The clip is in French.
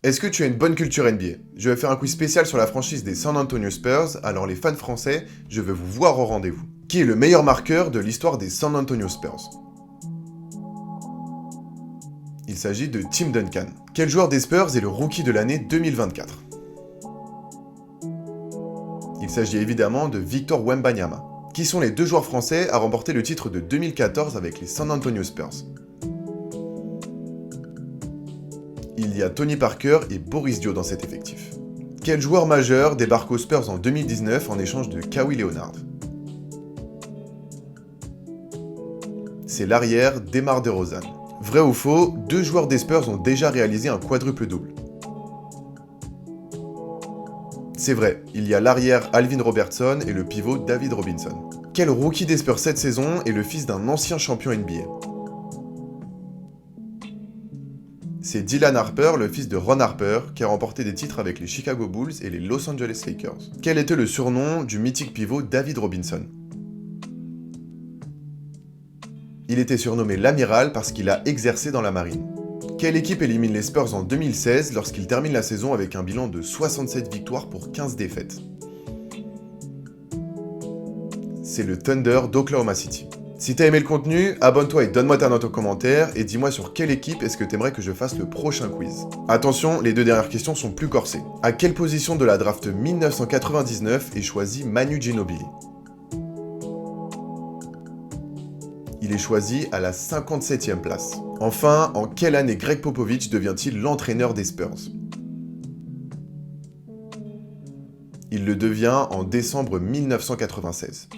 Est-ce que tu as une bonne culture NBA? Je vais faire un quiz spécial sur la franchise des San Antonio Spurs, alors les fans français, je vais vous voir au rendez-vous. Qui est le meilleur marqueur de l'histoire des San Antonio Spurs? Il s'agit de Tim Duncan. Quel joueur des Spurs est le rookie de l'année 2024? Il s'agit évidemment de Victor Wembanyama. Qui sont les deux joueurs français à remporter le titre de 2014 avec les San Antonio Spurs? Il y a Tony Parker et Boris Dio dans cet effectif. Quel joueur majeur débarque aux Spurs en 2019 en échange de Kawhi Leonard? C'est l'arrière DeMar DeRozan. Vrai ou faux, deux joueurs des Spurs ont déjà réalisé un quadruple-double. C'est vrai, il y a l'arrière Alvin Robertson et le pivot David Robinson. Quel rookie des Spurs cette saison est le fils d'un ancien champion NBA? C'est Dylan Harper, le fils de Ron Harper, qui a remporté des titres avec les Chicago Bulls et les Los Angeles Lakers. Quel était le surnom du mythique pivot David Robinson? Il était surnommé l'Amiral parce qu'il a exercé dans la marine. Quelle équipe élimine les Spurs en 2016 lorsqu'ils terminent la saison avec un bilan de 67 victoires pour 15 défaites? C'est le Thunder d'Oklahoma City. Si t'as aimé le contenu, abonne-toi et donne-moi ta note en commentaire et dis-moi sur quelle équipe est-ce que t'aimerais que je fasse le prochain quiz. Attention, les deux dernières questions sont plus corsées. À quelle position de la draft 1999 est choisi Manu Ginobili? Il est choisi à la 57e place. Enfin, en quelle année Greg Popovich devient-il l'entraîneur des Spurs? Il le devient en décembre 1996.